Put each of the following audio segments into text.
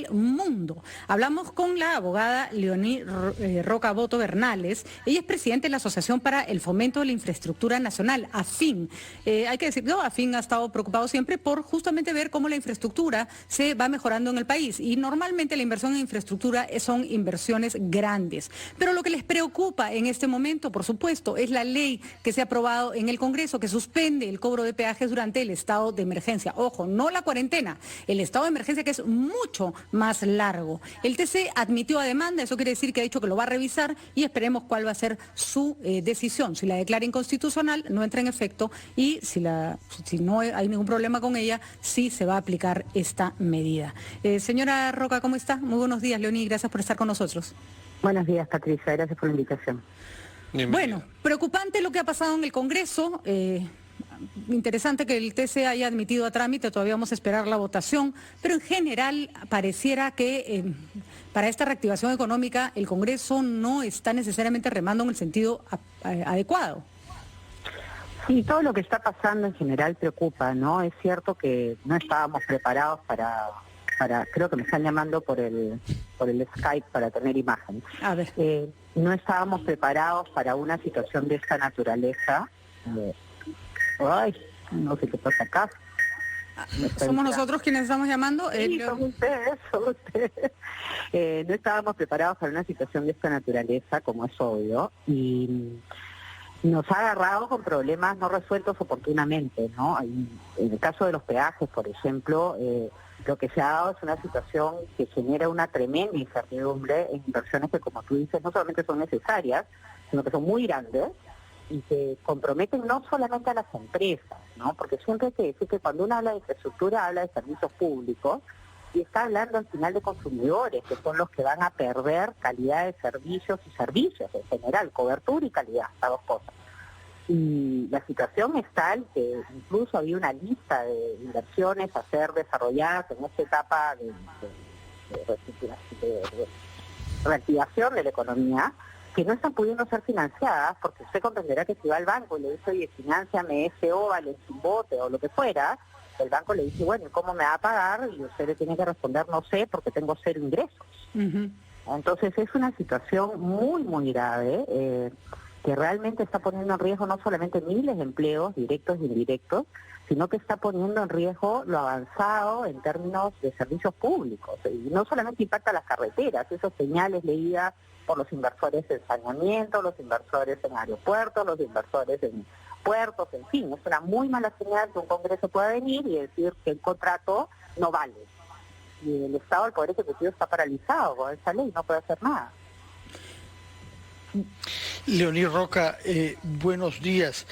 del mundo. Hablamos con la abogada Leoní Roca Boto Bernales. Ella es presidenta de la Asociación para el Fomento de la Infraestructura Nacional, AFIN. Hay que decirlo, AFIN ha estado preocupado siempre por justamente ver cómo la infraestructura se va mejorando en el país. Y normalmente la inversión en infraestructura son inversiones grandes. Pero lo que les preocupa en este momento, por supuesto, es la ley que se ha aprobado en el Congreso que suspende el cobro de peajes durante el estado de emergencia. Ojo, no la cuarentena, el estado de emergencia, que es mucho más largo. El TC admitió a demanda, eso quiere decir que ha dicho que lo va a revisar y esperemos cuál va a ser su decisión. Si la declara inconstitucional, no entra en efecto, y si no hay ningún problema con ella, sí se va a aplicar esta medida. Señora Roca, ¿cómo está? Muy buenos días, Leoní, gracias por estar con nosotros. Buenos días, Patricia, gracias por la invitación. Bueno, preocupante lo que ha pasado en el Congreso. Interesante que el TC haya admitido a trámite, todavía vamos a esperar la votación, pero en general pareciera que para esta reactivación económica el Congreso no está necesariamente remando en el sentido adecuado. Sí, todo lo que está pasando en general preocupa, ¿no? Es cierto que no estábamos preparados para creo que me están llamando por el Skype para tener imagen. A ver. No estábamos preparados para una situación de esta naturaleza. Ay, no sé qué pasa acá. ¿Somos nosotros quienes estamos llamando? Sí, son ustedes. No estábamos preparados para una situación de esta naturaleza, como es obvio, y nos ha agarrado con problemas no resueltos oportunamente, ¿no? En el caso de los peajes, por ejemplo, lo que se ha dado es una situación que genera una tremenda incertidumbre en inversiones que, como tú dices, no solamente son necesarias, sino que son muy grandes y que comprometen no solamente a las empresas, ¿no? Porque siempre hay que decir que cuando uno habla de infraestructura, habla de servicios públicos y está hablando al final de consumidores, que son los que van a perder calidad de servicios y servicios en general, cobertura y calidad, las dos cosas. Y la situación es tal que incluso había una lista de inversiones a ser desarrolladas en esta etapa de reactivación de la economía, que no están pudiendo ser financiadas, porque usted comprenderá que si va al banco y le dice, oye, financiame ese óvalo, sin bote o lo que fuera, el banco le dice, bueno, ¿y cómo me va a pagar? Y usted le tiene que responder, no sé, porque tengo 0 ingresos. Entonces es una situación muy, muy grave, que realmente está poniendo en riesgo no solamente miles de empleos directos e indirectos, sino que está poniendo en riesgo lo avanzado en términos de servicios públicos. Y no solamente impacta las carreteras, esas señales leídas por los inversores en saneamiento, los inversores en aeropuertos, los inversores en puertos, en fin, es una muy mala señal que un Congreso pueda venir y decir que el contrato no vale. Y el Estado, el Poder Ejecutivo, está paralizado con esa ley, no puede hacer nada. Leoní Roca, buenos días.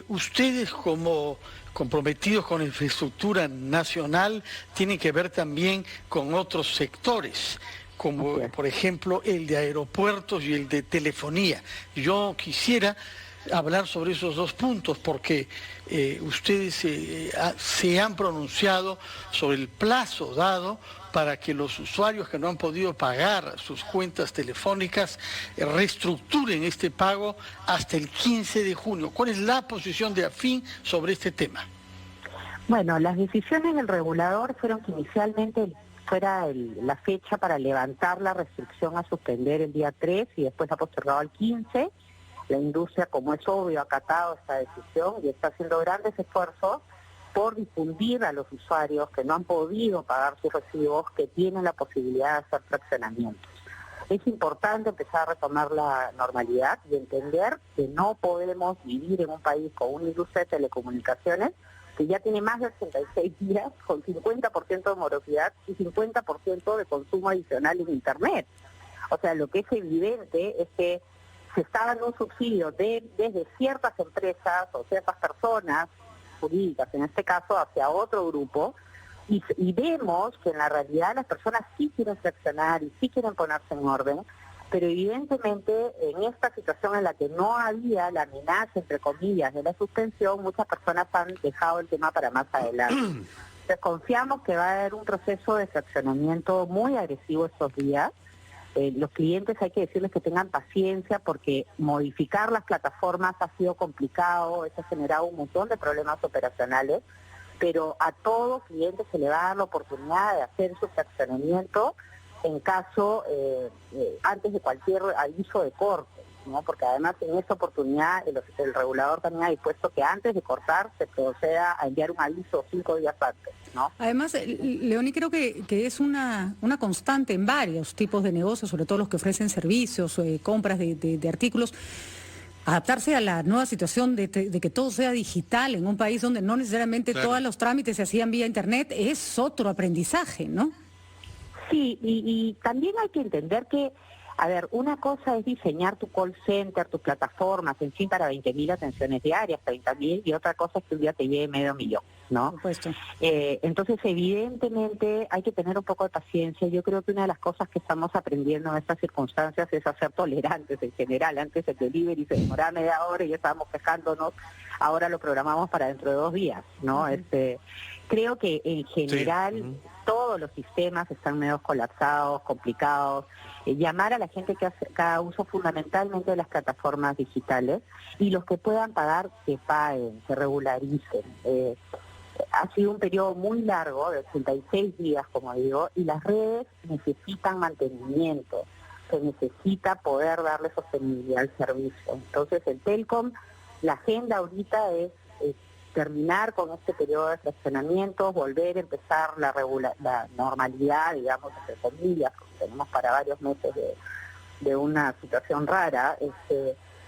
Ustedes, como comprometidos con la infraestructura nacional, tienen que ver también con otros sectores, como por ejemplo el de aeropuertos y el de telefonía. Yo quisiera hablar sobre esos dos puntos porque ustedes se han pronunciado sobre el plazo dado para que los usuarios que no han podido pagar sus cuentas telefónicas reestructuren este pago hasta el 15 de junio. ¿Cuál es la posición de AFIN sobre este tema? Bueno, las decisiones del regulador fueron que inicialmente fuera la fecha para levantar la restricción a suspender el día 3 y después ha postergado al 15. La industria, como es obvio, ha acatado esta decisión y está haciendo grandes esfuerzos por difundir a los usuarios que no han podido pagar sus recibos, que tienen la posibilidad de hacer fraccionamientos. Es importante empezar a retomar la normalidad y entender que no podemos vivir en un país con una industria de telecomunicaciones que ya tiene más de 86 días con 50% de morosidad y 50% de consumo adicional en Internet. O sea, lo que es evidente es que se está dando un subsidio desde ciertas empresas o ciertas personas jurídicas, en este caso, hacia otro grupo, y vemos que en la realidad las personas sí quieren fraccionar y sí quieren ponerse en orden, pero evidentemente en esta situación en la que no había la amenaza, entre comillas, de la suspensión, muchas personas han dejado el tema para más adelante. Entonces confiamos que va a haber un proceso de fraccionamiento muy agresivo estos días. Los clientes hay que decirles que tengan paciencia porque modificar las plataformas ha sido complicado, eso ha generado un montón de problemas operacionales, pero a todo cliente se le va a dar la oportunidad de hacer su fraccionamiento en caso, antes de cualquier aviso de corte, ¿no? Porque además en esta oportunidad el regulador también ha dispuesto que antes de cortar se proceda a enviar un aviso 5 días antes, ¿no? Además, Leonie, creo que es una constante en varios tipos de negocios, sobre todo los que ofrecen servicios, compras de artículos, adaptarse a la nueva situación de que todo sea digital en un país donde no necesariamente todos los trámites se hacían vía internet, es otro aprendizaje, ¿no? Sí, y también hay que entender que, a ver, una cosa es diseñar tu call center, tus plataformas, en fin, para 20.000 atenciones diarias, 30.000, y otra cosa es que un día te lleve $500,000, ¿no? Por supuesto. Entonces, evidentemente, hay que tener un poco de paciencia. Yo creo que una de las cosas que estamos aprendiendo en estas circunstancias es a ser tolerantes en general. Antes el delivery se demoraba media hora y ya estábamos quejándonos, ahora lo programamos para dentro de 2 días, ¿no? Creo que en general todos los sistemas están medio colapsados, complicados. Llamar a la gente que haga uso fundamentalmente de las plataformas digitales y los que puedan pagar, que paguen, que regularicen. Ha sido un periodo muy largo, de 86 días, como digo, y las redes necesitan mantenimiento, se necesita poder darle sostenibilidad al servicio. Entonces, el Telcom, la agenda ahorita es terminar con este periodo de fraccionamiento, volver a empezar la normalidad, digamos, entre comillas, que tenemos para varios meses de una situación rara,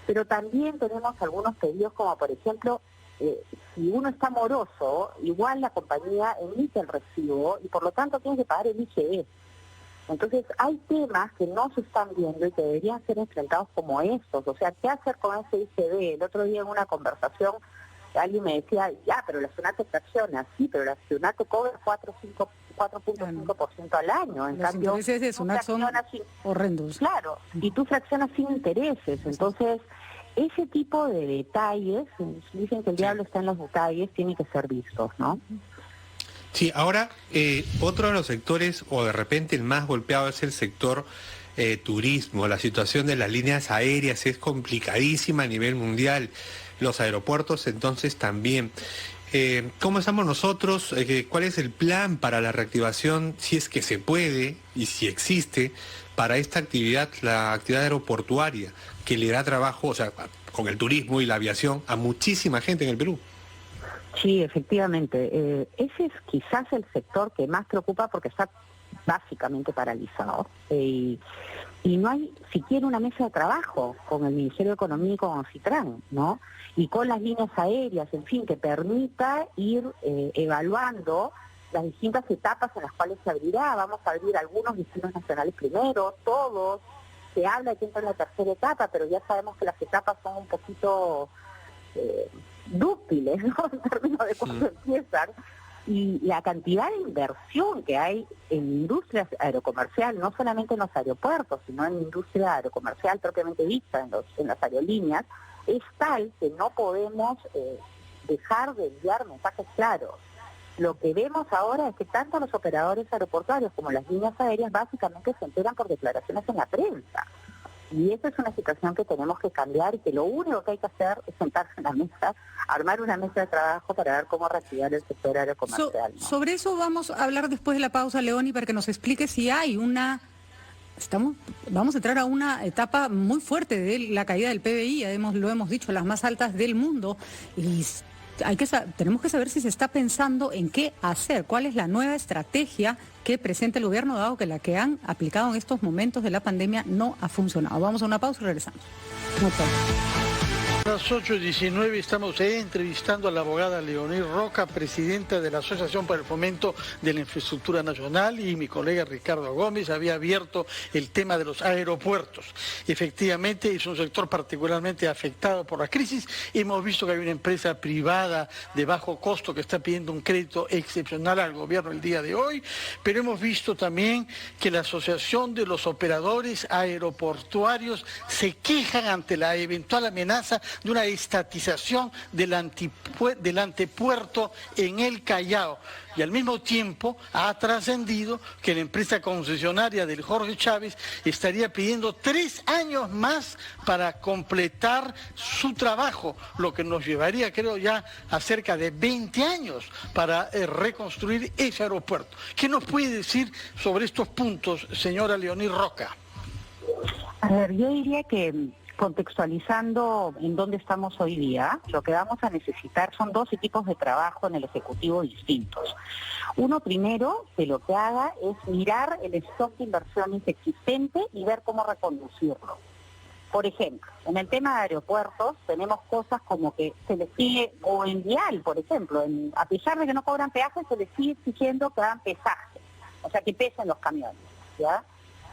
pero también tenemos algunos pedidos como, por ejemplo, si uno está moroso, igual la compañía emite el recibo y por lo tanto tiene que pagar el IGB. Entonces hay temas que no se están viendo y que deberían ser enfrentados como estos. O sea, ¿qué hacer con ese IGB? El otro día en una conversación alguien me decía, ya, pero la SUNAT te fracciona. Sí, pero la SUNAT te cobra 4.5% al año. En cambio, los intereses de SUNAT son horrendos. Claro, y tú fraccionas sin intereses. Entonces, ese tipo de detalles, dicen que el diablo está en los detalles, tienen que ser vistos, ¿no? Sí, ahora otro de los sectores, o de repente el más golpeado, es el sector turismo. La situación de las líneas aéreas es complicadísima a nivel mundial, los aeropuertos entonces también. ¿Cómo estamos nosotros? ¿Cuál es el plan para la reactivación, si es que se puede y si existe, para esta actividad, la actividad aeroportuaria, que le da trabajo, o sea, con el turismo y la aviación, a muchísima gente en el Perú? Sí, efectivamente. Ese es quizás el sector que más preocupa porque está básicamente paralizado. Y no hay siquiera una mesa de trabajo con el Ministerio de Economía y con Citran, ¿no? Y con las líneas aéreas, en fin, que permita ir evaluando las distintas etapas en las cuales se abrirá. Vamos a abrir algunos destinos nacionales primero, todos. Se habla de que entra en la tercera etapa, pero ya sabemos que las etapas son un poquito dúctiles, ¿no? En términos de cuándo empiezan. Y la cantidad de inversión que hay en industria aerocomercial, no solamente en los aeropuertos, sino en industria aerocomercial propiamente dicha, en las aerolíneas, es tal que no podemos dejar de enviar mensajes claros. Lo que vemos ahora es que tanto los operadores aeroportuarios como las líneas aéreas básicamente se enteran por declaraciones en la prensa. Y esa es una situación que tenemos que cambiar y que lo único que hay que hacer es sentarse en la mesa, armar una mesa de trabajo para ver cómo reactivar el sector aerocomercial, ¿no? Sobre eso vamos a hablar después de la pausa, Leonie, para que nos explique si hay vamos a entrar a una etapa muy fuerte de la caída del PBI, lo hemos dicho, las más altas del mundo, y tenemos que saber si se está pensando en qué hacer, cuál es la nueva estrategia que presenta el gobierno, dado que la que han aplicado en estos momentos de la pandemia no ha funcionado. Vamos a una pausa y regresamos. A las 8:19 estamos entrevistando a la abogada Leonie Roca, presidenta de la Asociación para el Fomento de la Infraestructura Nacional, y mi colega Ricardo Gómez había abierto el tema de los aeropuertos. Efectivamente es un sector particularmente afectado por la crisis. Hemos visto que hay una empresa privada de bajo costo que está pidiendo un crédito excepcional al gobierno el día de hoy, pero hemos visto también que la Asociación de los Operadores Aeroportuarios se quejan ante la eventual amenaza de una estatización del antepuerto en el Callao. Y al mismo tiempo ha trascendido que la empresa concesionaria del Jorge Chávez estaría pidiendo 3 años más para completar su trabajo, lo que nos llevaría, creo, ya a cerca de 20 años para reconstruir ese aeropuerto. ¿Qué nos puede decir sobre estos puntos, señora Leoní Roca? A ver, yo diría que contextualizando en dónde estamos hoy día, lo que vamos a necesitar son 2 equipos de trabajo en el Ejecutivo distintos. Uno primero, que lo que haga es mirar el stock de inversiones existente y ver cómo reconducirlo. Por ejemplo, en el tema de aeropuertos tenemos cosas como que se les sigue, o en vial, por ejemplo, a pesar de que no cobran peajes, se les sigue exigiendo que hagan pesaje, o sea, que pesen los camiones, ¿ya?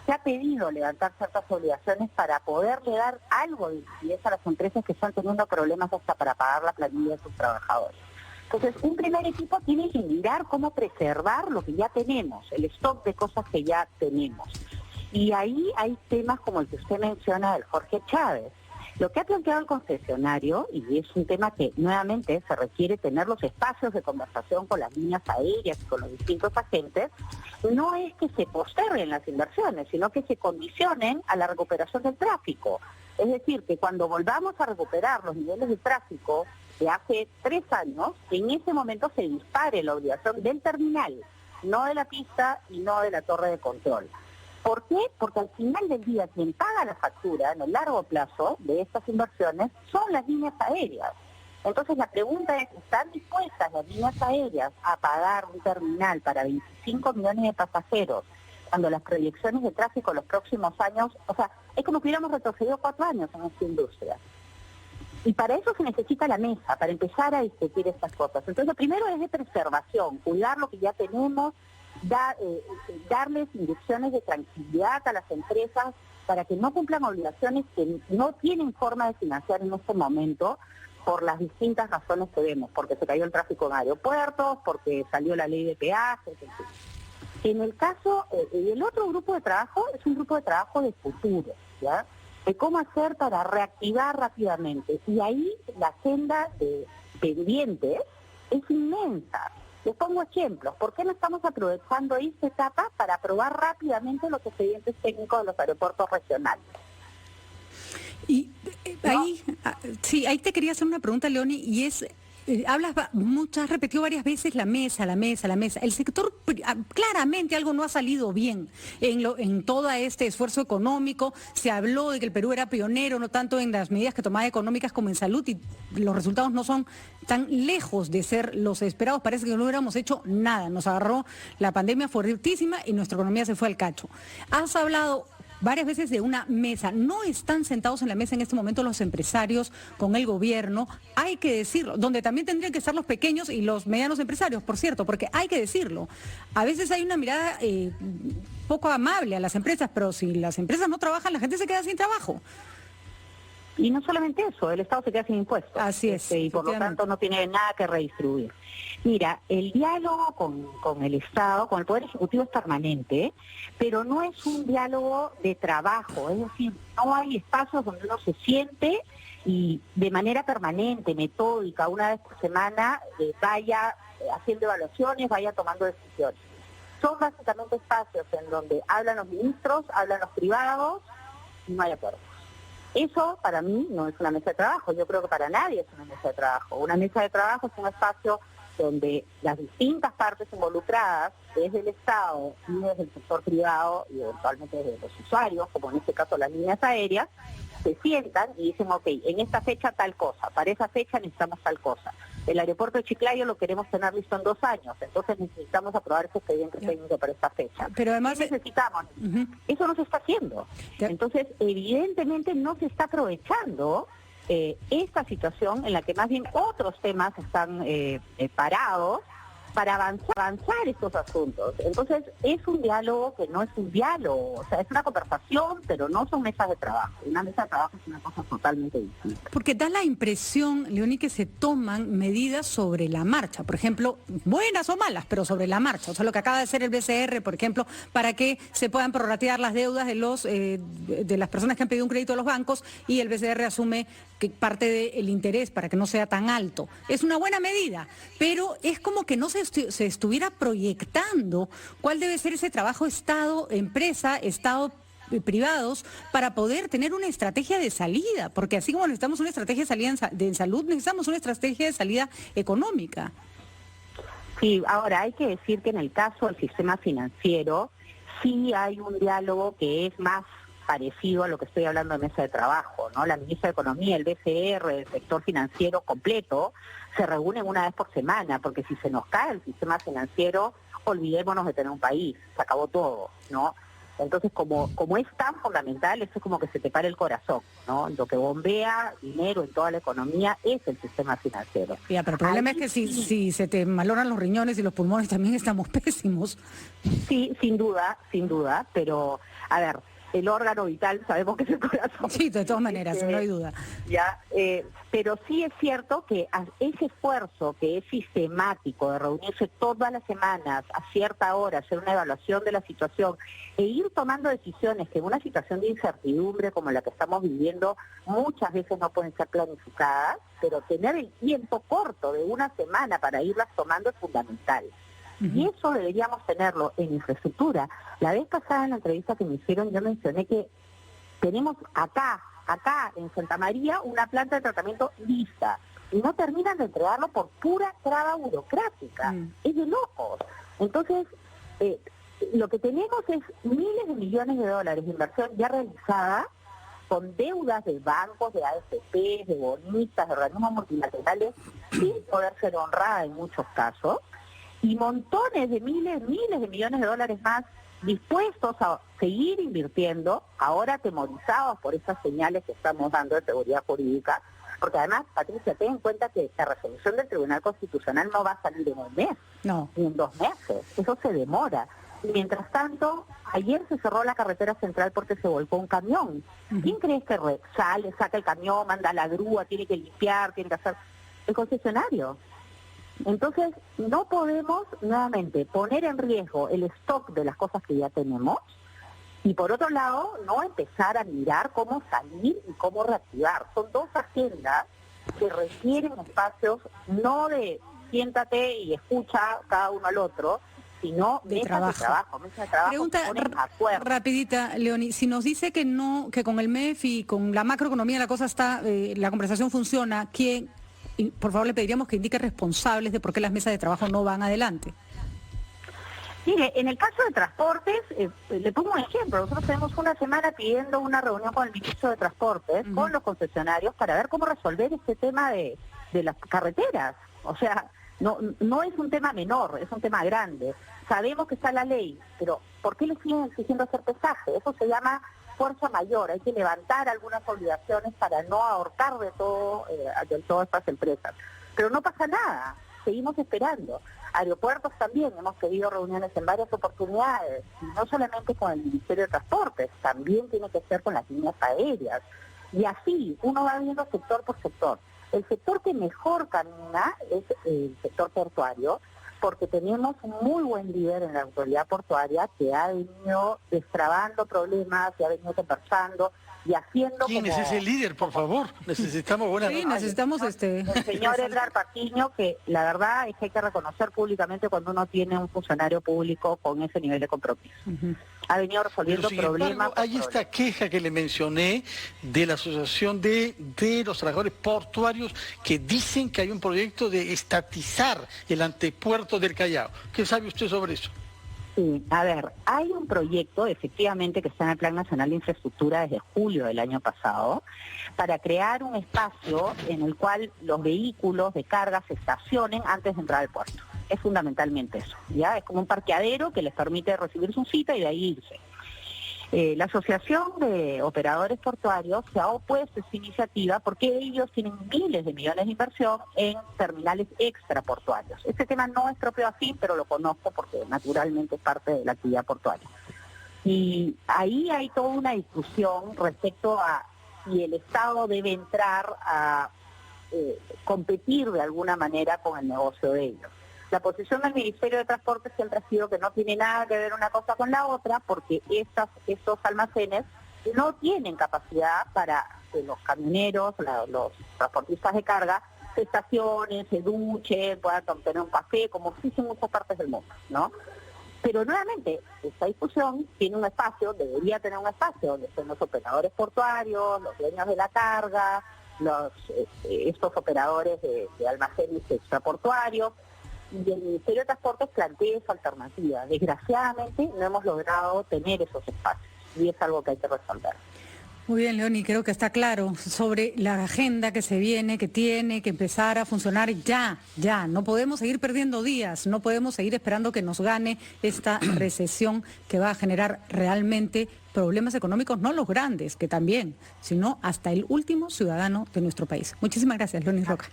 Se ha pedido levantar ciertas obligaciones para poderle dar algo de liquidez a las empresas que están teniendo problemas hasta para pagar la planilla de sus trabajadores. Entonces, un primer equipo tiene que mirar cómo preservar lo que ya tenemos, el stock de cosas que ya tenemos. Y ahí hay temas como el que usted menciona del Jorge Chávez. Lo que ha planteado el concesionario, y es un tema que nuevamente se requiere tener los espacios de conversación con las líneas aéreas y con los distintos agentes, no es que se posterguen las inversiones, sino que se condicionen a la recuperación del tráfico. Es decir, que cuando volvamos a recuperar los niveles de tráfico de hace 3 años, en ese momento se dispare la obligación del terminal, no de la pista y no de la torre de control. ¿Por qué? Porque al final del día quien paga la factura en el largo plazo de estas inversiones son las líneas aéreas. Entonces la pregunta es, ¿están dispuestas las líneas aéreas a pagar un terminal para 25 millones de pasajeros cuando las proyecciones de tráfico en los próximos años, o sea, es como que hubiéramos retrocedido 4 años en esta industria? Y para eso se necesita la mesa, para empezar a discutir estas cosas. Entonces lo primero es de preservación, cuidar lo que ya tenemos, darles inyecciones de tranquilidad a las empresas para que no cumplan obligaciones que no tienen forma de financiar en este momento por las distintas razones que vemos, porque se cayó el tráfico en aeropuertos, porque salió la ley de peajes, en fin. En el caso, el otro grupo de trabajo es un grupo de trabajo de futuro, ¿ya? De cómo hacer para reactivar rápidamente. Y ahí la agenda de pendientes es inmensa. Les pongo ejemplos. ¿Por qué no estamos aprovechando esta etapa para aprobar rápidamente los expedientes técnicos de los aeropuertos regionales? Y ahí, sí, ahí te quería hacer una pregunta, Leoní, y es, has repetido varias veces la mesa. El sector, claramente algo no ha salido bien en todo este esfuerzo económico. Se habló de que el Perú era pionero, no tanto en las medidas que tomaba económicas como en salud, y los resultados no son tan lejos de ser los esperados. Parece que no hubiéramos hecho nada. Nos agarró la pandemia fuertísima y nuestra economía se fue al cacho. Has hablado varias veces de una mesa. No están sentados en la mesa en este momento los empresarios con el gobierno, hay que decirlo, donde también tendrían que estar los pequeños y los medianos empresarios, por cierto, porque hay que decirlo. A veces hay una mirada poco amable a las empresas, pero si las empresas no trabajan, la gente se queda sin trabajo. Y no solamente eso, el Estado se queda sin impuestos. Así es. Y por lo tanto no tiene nada que redistribuir. Mira, el diálogo con el Estado, con el Poder Ejecutivo es permanente, pero no es un diálogo de trabajo, es decir, no hay espacios donde uno se siente y de manera permanente, metódica, una vez por semana, vaya haciendo evaluaciones, vaya tomando decisiones. Son básicamente espacios en donde hablan los ministros, hablan los privados y no hay acuerdo. Eso para mí no es una mesa de trabajo, yo creo que para nadie es una mesa de trabajo. Una mesa de trabajo es un espacio donde las distintas partes involucradas, desde el Estado y desde el sector privado y eventualmente desde los usuarios, como en este caso las líneas aéreas, se sientan y dicen, ok, en esta fecha tal cosa, para esa fecha necesitamos tal cosa. El aeropuerto de Chiclayo lo queremos tener listo en 2 años, entonces necesitamos aprobar ese expediente técnico para esta fecha. Pero además necesitamos. Eso no se está haciendo. Entonces, evidentemente no se está aprovechando esta situación en la que más bien otros temas están parados para avanzar estos asuntos. Entonces, es un diálogo que no es un diálogo, o sea, es una conversación, pero no son mesas de trabajo. Una mesa de trabajo es una cosa totalmente distinta. Porque da la impresión, Leonie, que se toman medidas sobre la marcha, por ejemplo, buenas o malas, pero sobre la marcha. O sea, lo que acaba de hacer el BCR, por ejemplo, para que se puedan prorratear las deudas de las personas que han pedido un crédito a los bancos, y el BCR asume que parte del interés para que no sea tan alto. Es una buena medida, pero es como que no se estuviera proyectando cuál debe ser ese trabajo Estado-empresa, Estado privados, para poder tener una estrategia de salida, porque así como necesitamos una estrategia de salida de salud, necesitamos una estrategia de salida económica. Sí, ahora hay que decir que en el caso del sistema financiero sí hay un diálogo que es más parecido a lo que estoy hablando de mesa de trabajo, ¿no? La ministra de Economía, el BCR, el sector financiero completo, se reúnen una vez por semana, porque si se nos cae el sistema financiero, olvidémonos de tener un país, se acabó todo, ¿no? Entonces, como es tan fundamental, eso es como que se te para el corazón, ¿no? Lo que bombea dinero en toda la economía es el sistema financiero. Ya, pero el problema es que si se te maloran los riñones y los pulmones, también estamos pésimos. Sí, sin duda, pero, a ver, el órgano vital sabemos que es el corazón. Sí, de todas maneras, no hay duda. Ya, pero sí es cierto que ese esfuerzo que es sistemático de reunirse todas las semanas a cierta hora, hacer una evaluación de la situación e ir tomando decisiones que en una situación de incertidumbre como la que estamos viviendo muchas veces no pueden ser planificadas, pero tener el tiempo corto de una semana para irlas tomando es fundamental. Y eso deberíamos tenerlo en infraestructura. La vez pasada en la entrevista que me hicieron yo mencioné que tenemos acá en Santa María una planta de tratamiento lista y no terminan de entregarlo por pura traba burocrática. Es de locos. Entonces, lo que tenemos es miles de millones de dólares de inversión ya realizada con deudas de bancos, de AFP, de bonistas, de organismos multilaterales, sin poder ser honrada en muchos casos, y montones de miles de millones de dólares más dispuestos a seguir invirtiendo, ahora atemorizados por esas señales que estamos dando de seguridad jurídica, porque además, Patricia, ten en cuenta que la resolución del Tribunal Constitucional no va a salir en un mes, ni en 2 meses, eso se demora. Y mientras tanto, ayer se cerró la carretera central porque se volcó un camión. ¿Quién crees que sale, saca el camión, manda la grúa, tiene que limpiar, tiene que hacer? El concesionario. Entonces, no podemos nuevamente poner en riesgo el stock de las cosas que ya tenemos y por otro lado, no empezar a mirar cómo salir y cómo reactivar. Son 2 agendas que requieren espacios no de siéntate y escucha cada uno al otro, sino mesas de trabajo Pregunta rapidita, Leonie, si nos dice que no, que con el MEF y con la macroeconomía la cosa está, la conversación funciona, ¿quién? Y por favor le pediríamos que indique responsables de por qué las mesas de trabajo no van adelante. Mire, en el caso de transportes, le pongo un ejemplo. Nosotros tenemos una semana pidiendo una reunión con el ministro de Transportes, con los concesionarios, para ver cómo resolver este tema de las carreteras. O sea, no es un tema menor, es un tema grande. Sabemos que está la ley, pero ¿por qué le siguen exigiendo hacer pesaje? Eso se llama fuerza mayor. Hay que levantar algunas obligaciones para no ahorcar de todo estas empresas. Pero no pasa nada, seguimos esperando. Aeropuertos también, hemos pedido reuniones en varias oportunidades, y no solamente con el Ministerio de Transportes, también tiene que ser con las líneas aéreas. Y así, uno va viendo sector por sector. El sector que mejor camina es el sector portuario, porque tenemos un muy buen líder en la autoridad portuaria que ha venido destrabando problemas, que ha venido conversando y haciendo. ¿Quién es ese líder, por favor? Necesitamos buena. Sí, necesitamos el señor Edgar Patiño, que la verdad es que hay que reconocer públicamente cuando uno tiene un funcionario público con ese nivel de compromiso. Ha venido resolviendo problemas. Hay esta queja que le mencioné de la Asociación de los Trabajadores Portuarios que dicen que hay un proyecto de estatizar el antepuerto del Callao. ¿Qué sabe usted sobre eso? Sí, a ver, hay un proyecto efectivamente que está en el Plan Nacional de Infraestructura desde julio del año pasado para crear un espacio en el cual los vehículos de carga se estacionen antes de entrar al puerto. Es fundamentalmente eso, ¿ya? Es como un parqueadero que les permite recibir su cita y de ahí irse. La Asociación de Operadores Portuarios se ha opuesto a esta iniciativa porque ellos tienen miles de millones de inversión en terminales extraportuarios. Este tema no es propio AFIN, pero lo conozco porque naturalmente es parte de la actividad portuaria. Y ahí hay toda una discusión respecto a si el Estado debe entrar a competir de alguna manera con el negocio de ellos. La posición del Ministerio de Transporte siempre ha sido que no tiene nada que ver una cosa con la otra, porque estos almacenes no tienen capacidad para que los camioneros, los transportistas de carga, se estacionen, se duchen, puedan tener un café, como existe en muchas partes del mundo, ¿no? Pero nuevamente, esta discusión tiene un espacio, debería tener un espacio donde estén los operadores portuarios, los dueños de la carga, estos operadores de almacenes extraportuarios, y el Ministerio de Transportes plantea esa alternativa. Desgraciadamente no hemos logrado tener esos espacios y es algo que hay que resolver. Muy bien, Leoni, creo que está claro sobre la agenda que se viene, que tiene que empezar a funcionar ya. No podemos seguir perdiendo días, no podemos seguir esperando que nos gane esta recesión que va a generar realmente problemas económicos, no los grandes, que también, sino hasta el último ciudadano de nuestro país. Muchísimas gracias, Leoni Roca.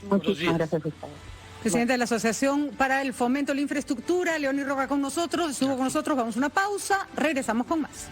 Muchísimas gracias a ustedes. Presidente de la Asociación para el Fomento de la Infraestructura, Leoni Roca con nosotros, estuvo con nosotros, vamos a una pausa, regresamos con más.